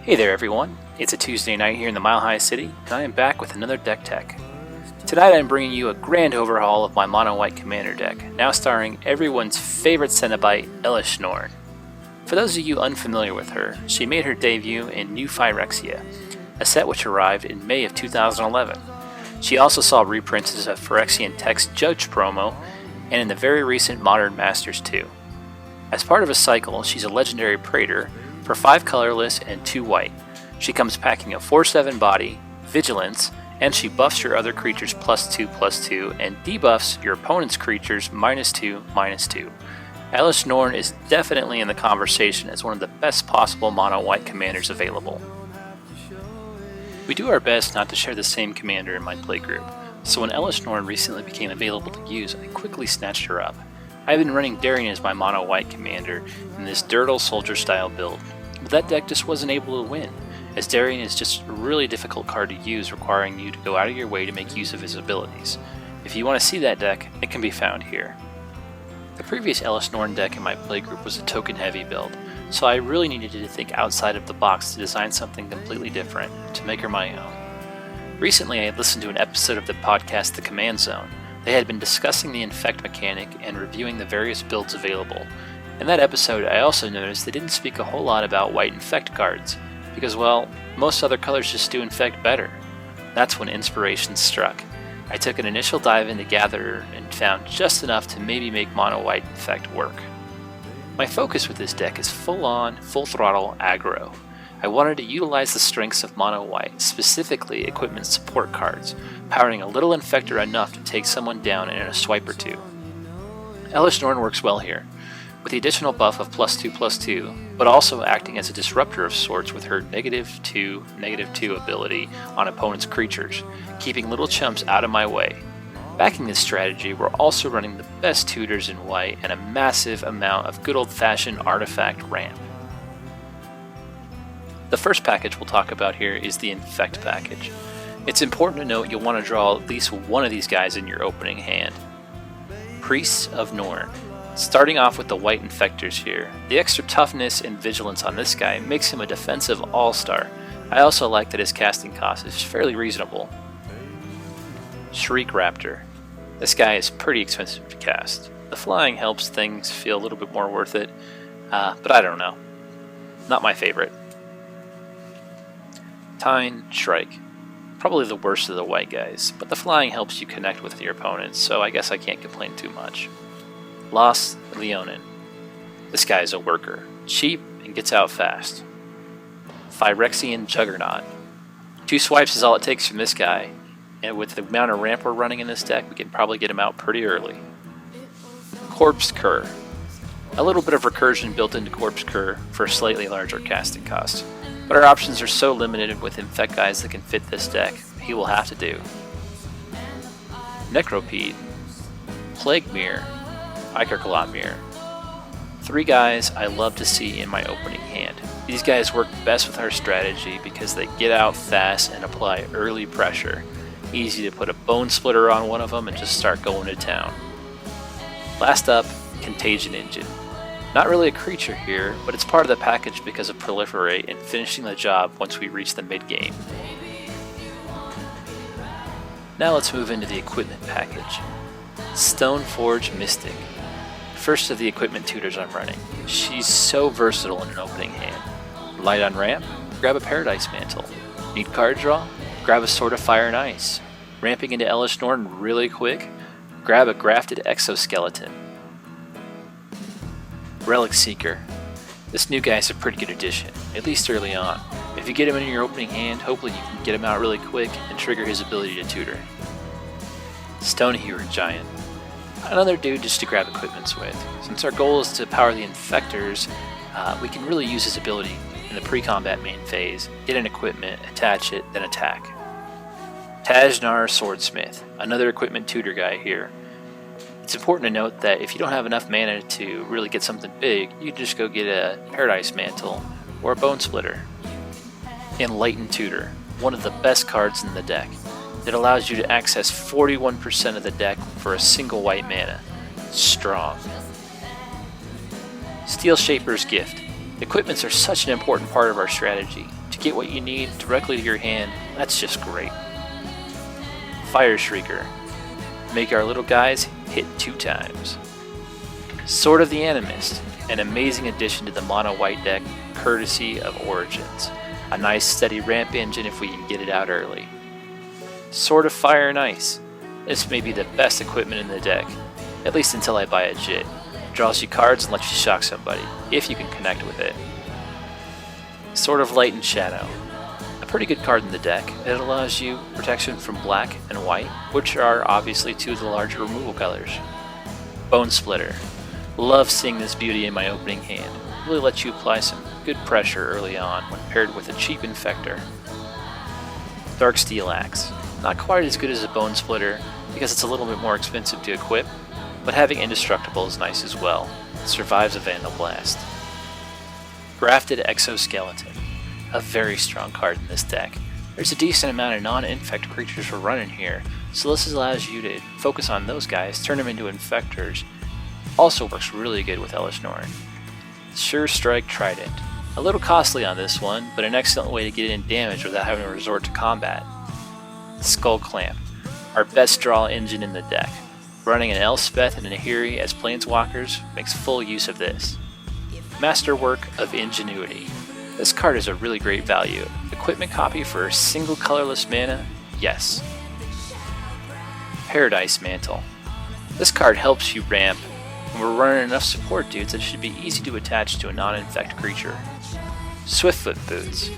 Hey there everyone, it's a Tuesday night here in the Mile High City, and I am back with another deck tech. Tonight I'm bringing you a grand overhaul of my mono white commander deck, now starring everyone's favorite Cenobite, Elesh Norn. For those of you unfamiliar with her, she made her debut in New Phyrexia, a set which arrived in May of 2011. She also saw reprints of Phyrexian Tech's Judge promo, and in the very recent Modern Masters 2. As part of a cycle, she's a legendary Praetor, for 5 colorless and 2 white. She comes packing a 4/7 body, vigilance, and she buffs your other creatures +2/+2 and debuffs your opponent's creatures -2/-2. Elesh Norn is definitely in the conversation as one of the best possible mono white commanders available. We do our best not to share the same commander in my playgroup, so when Elesh Norn recently became available to use, I quickly snatched her up. I've been running Darien as my mono white commander in this Dirtle soldier style build, but that deck just wasn't able to win, as Darien is just a really difficult card to use, requiring you to go out of your way to make use of his abilities. If you want to see that deck, it can be found here. The previous Elesh Norn deck in my playgroup was a token heavy build, so I really needed to think outside of the box to design something completely different, to make her my own. Recently I had listened to an episode of the podcast The Command Zone. They had been discussing the Infect mechanic and reviewing the various builds available. In that episode, I also noticed they didn't speak a whole lot about white Infect cards, because, well, most other colors just do Infect better. That's when inspiration struck. I took an initial dive into Gatherer and found just enough to maybe make mono white Infect work. My focus with this deck is full-on, full-throttle aggro. I wanted to utilize the strengths of mono white, specifically equipment support cards, powering a little Infector enough to take someone down in a swipe or two. Elesh Norn works well here, with the additional buff of +2/+2, but also acting as a disruptor of sorts with her -2/-2 ability on opponent's creatures, keeping little chumps out of my way. Backing this strategy, we're also running the best tutors in white and a massive amount of good old-fashioned artifact ramp. The first package we'll talk about here is the Infect package. It's important to note you'll want to draw at least one of these guys in your opening hand. Priests of Norn. Starting off with the white Infectors here, the extra toughness and vigilance on this guy makes him a defensive all-star. I also like that his casting cost is fairly reasonable. Shriek Raptor. This guy is pretty expensive to cast. The flying helps things feel a little bit more worth it, but I don't know. Not my favorite. Tine Shrike. Probably the worst of the white guys, but the flying helps you connect with your opponents, so I guess I can't complain too much. Los Leonin. This guy is a worker, cheap and gets out fast. Phyrexian Juggernaut. 2 swipes is all it takes from this guy, and with the amount of ramp we're running in this deck, we can probably get him out pretty early. Corpse Cur. A little bit of recursion built into Corpse Cur for a slightly larger casting cost. But our options are so limited with Infect guys that can fit this deck, he will have to do. Necropede, Plague Mirror, Icarcolot 3 guys I love to see in my opening hand. These guys work best with our strategy because they get out fast and apply early pressure. Easy to put a Bone Splitter on one of them and just start going to town. Last up, Contagion Engine. Not really a creature here, but it's part of the package because of Proliferate and finishing the job once we reach the mid-game. Now let's move into the equipment package. Stoneforge Mystic. First of the equipment tutors I'm running. She's so versatile in an opening hand. Light on ramp? Grab a Paradise Mantle. Need card draw? Grab a Sword of Fire and Ice. Ramping into Elesh Norn really quick? Grab a Grafted Exoskeleton. Relic Seeker. This new guy is a pretty good addition, at least early on. If you get him in your opening hand, hopefully you can get him out really quick and trigger his ability to tutor. Stonehewer Giant. Another dude just to grab equipments with. Since our goal is to power the Infectors, we can really use his ability in the pre-combat main phase, get an equipment, attach it, then attack. Tajnar Swordsmith. Another equipment tutor guy here. It's important to note that if you don't have enough mana to really get something big, you can just go get a Paradise Mantle or a Bone Splitter. Enlightened Tutor, one of the best cards in the deck. It allows you to access 41% of the deck for a single white mana. Strong. Steel Shaper's Gift. Equipments are such an important part of our strategy. to get what you need directly to your hand, that's just great. Fire Shrieker. Make our little guys hit 2 times. Sword of the Animist, an amazing addition to the mono white deck courtesy of Origins. A nice steady ramp engine if we can get it out early. Sword of Fire and Ice. This may be the best equipment in the deck, at least until I buy a Jit. Draws you cards and lets you shock somebody, if you can connect with it. Sword of Light and Shadow. A pretty good card in the deck. It allows you protection from black and white, which are obviously 2 of the larger removal colors. Bone Splitter. Love seeing this beauty in my opening hand. Really lets you apply some good pressure early on when paired with a cheap Infector. Dark Steel Axe. Not quite as good as a Bone Splitter because it's a little bit more expensive to equip, but having Indestructible is nice as well. It survives a Vandal Blast. Grafted Exoskeleton. A very strong card in this deck. There's a decent amount of non-infect creatures we're running here, so this allows you to focus on those guys, turn them into infectors. Also works really good with Elesh Norn. Sure Strike Trident. A little costly on this one, but an excellent way to get in damage without having to resort to combat. Skull Clamp. Our best draw engine in the deck. Running an Elspeth and a Nahiri as planeswalkers makes full use of this. Masterwork of Ingenuity. This card is a really great value. Equipment copy for a single colorless mana? Yes. Paradise Mantle. This card helps you ramp, and we're running enough support dudes that it should be easy to attach to a non-infect creature. Swiftfoot Boots.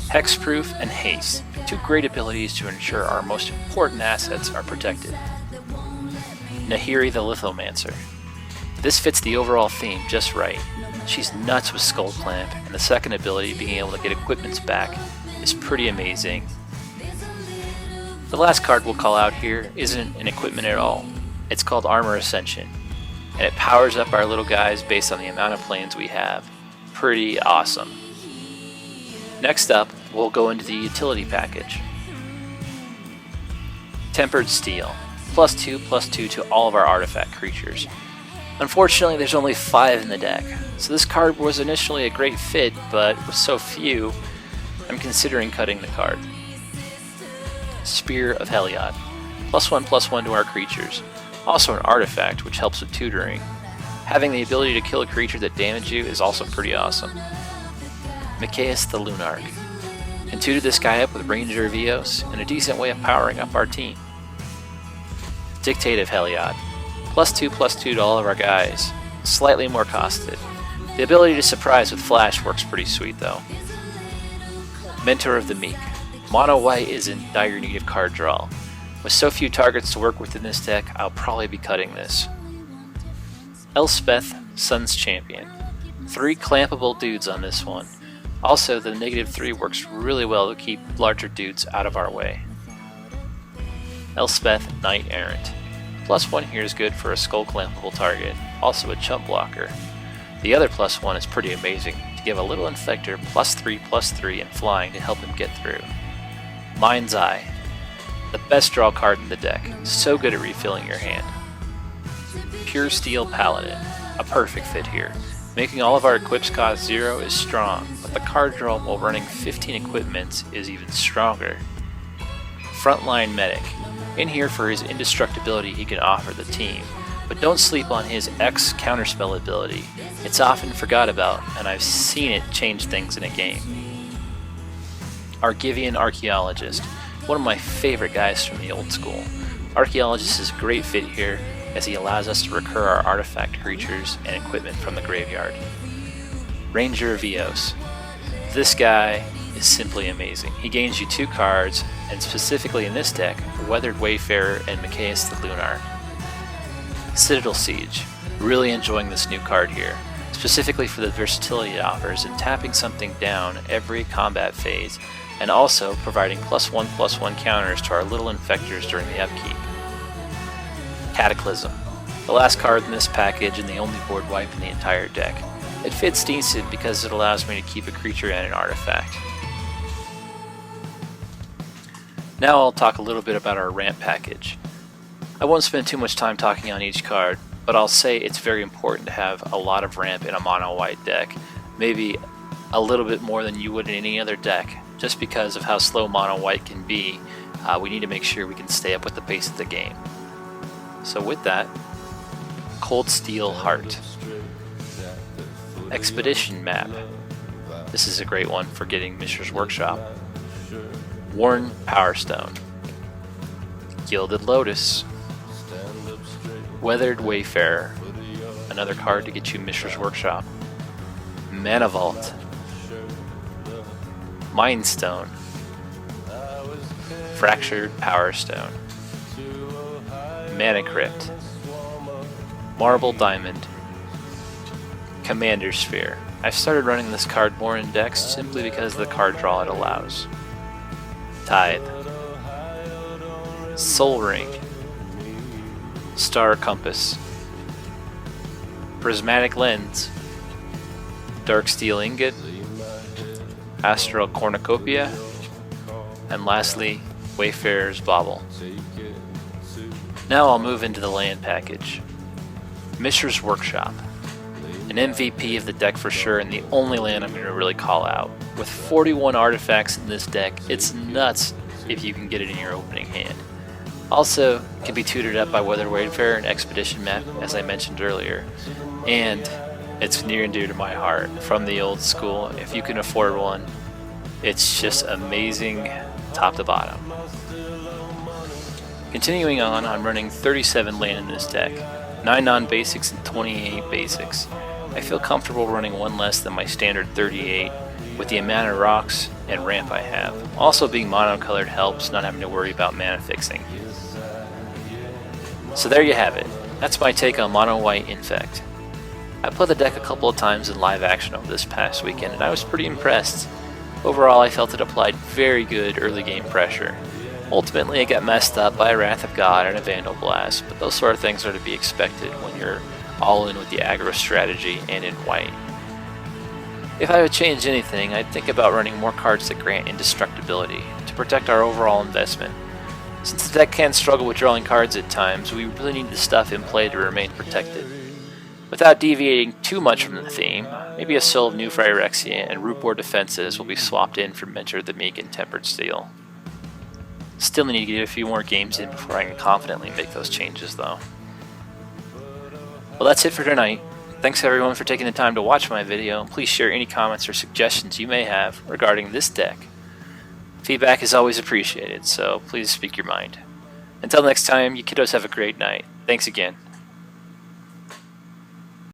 Hexproof and Haste. 2 great abilities to ensure our most important assets are protected. Nahiri the Lithomancer. This fits the overall theme just right. She's nuts with Skull Clamp, and the second ability, being able to get equipments back, is pretty amazing. The last card we'll call out here isn't an equipment at all. It's called Armor Ascension, and it powers up our little guys based on the amount of planes we have. Pretty awesome. Next up, we'll go into the utility package. Tempered Steel. +2/+2 to all of our artifact creatures. Unfortunately, there's only 5 in the deck, so this card was initially a great fit, but with so few, I'm considering cutting the card. Spear of Heliod. +1/+1 to our creatures. Also an artifact, which helps with tutoring. Having the ability to kill a creature that damages you is also pretty awesome. Mikaeus the Lunarch. Can tutor this guy up with Ranger of Eos, and a decent way of powering up our team. Dictate of Heliod. +2/+2 to all of our guys. Slightly more costed. The ability to surprise with Flash works pretty sweet though. Mentor of the Meek. Mono white is in dire need of card draw. With so few targets to work with in this deck, I'll probably be cutting this. Elspeth, Sun's Champion. 3 clampable dudes on this one. Also, the -3 works really well to keep larger dudes out of our way. Elspeth, Knight Errant. +1 here is good for a skull clampable target, also a chump blocker. The other +1 is pretty amazing, to give a little infector +3/+3 and flying to help him get through. Mind's Eye. The best draw card in the deck, so good at refilling your hand. Pure Steel Paladin. A perfect fit here. Making all of our equips cost 0 is strong, but the card draw while running 15 equipments is even stronger. Frontline Medic. In here for his indestructibility he can offer the team, but don't sleep on his X counterspell ability. It's often forgot about, and I've seen it change things in a game. Argivian Archaeologist. One of my favorite guys from the old school. Archaeologist is a great fit here, as he allows us to recur our artifact creatures and equipment from the graveyard. Ranger of Eos. This guy is simply amazing. He gains you 2 cards, and specifically in this deck, Weathered Wayfarer and Mikaeus the Lunarch. Citadel Siege. Really enjoying this new card here, specifically for the versatility it offers in tapping something down every combat phase, and also providing +1/+1 counters to our little infectors during the upkeep. Cataclysm. The last card in this package and the only board wipe in the entire deck. It fits decent because it allows me to keep a creature and an artifact. Now I'll talk a little bit about our ramp package. I won't spend too much time talking on each card, but I'll say it's very important to have a lot of ramp in a mono white deck, maybe a little bit more than you would in any other deck. just because of how slow mono white can be. We need to make sure we can stay up with the pace of the game. So with that, Cold Steel Heart. Expedition map. This is a great one for getting Mishra's Workshop. Worn Power Stone. Gilded Lotus. Weathered Wayfarer. Another card to get you Mishra's Workshop. Mana Vault. Mind Stone. Fractured Power Stone. Mana Crypt. Marble Diamond. Commander Sphere. I've started running this card more in decks simply because of the card draw it allows. Tithe. Soul Ring. Star Compass. Prismatic Lens. Dark Steel Ingot. Astral Cornucopia. And lastly, Wayfarer's Bauble. Now I'll move into the land package. Mishra's Workshop. An MVP of the deck for sure, and the only land I'm going to really call out. With 41 artifacts in this deck, it's nuts if you can get it in your opening hand. Also, it can be tutored up by Weathered Wayfarer and Expedition map, as I mentioned earlier. And it's near and dear to my heart, from the old school. If you can afford one, it's just amazing top to bottom. Continuing on, I'm running 37 land in this deck, 9 non-basics and 28 basics. I feel comfortable running one less than my standard 38 with the amount of rocks and ramp I have. Also, being monocolored helps, not having to worry about mana fixing. So there you have it. That's my take on mono white Infect. I played the deck a couple of times in live action over this past weekend and I was pretty impressed. Overall, I felt it applied very good early game pressure. Ultimately, it got messed up by a Wrath of God and a Vandal Blast, but those sort of things are to be expected when you're all in with the aggro strategy and in white. If I would change anything, I'd think about running more cards that grant indestructibility to protect our overall investment. Since the deck can struggle with drawing cards at times, we really need the stuff in play to remain protected. Without deviating too much from the theme, maybe a Soul of New Phyrexia and Rootboard defenses will be swapped in for Mentor the Meek and Tempered Steel. Still need to get a few more games in before I can confidently make those changes though. Well, that's it for tonight. Thanks everyone for taking the time to watch my video, and please share any comments or suggestions you may have regarding this deck. Feedback is always appreciated, so please speak your mind. Until next time, you kiddos have a great night. Thanks again.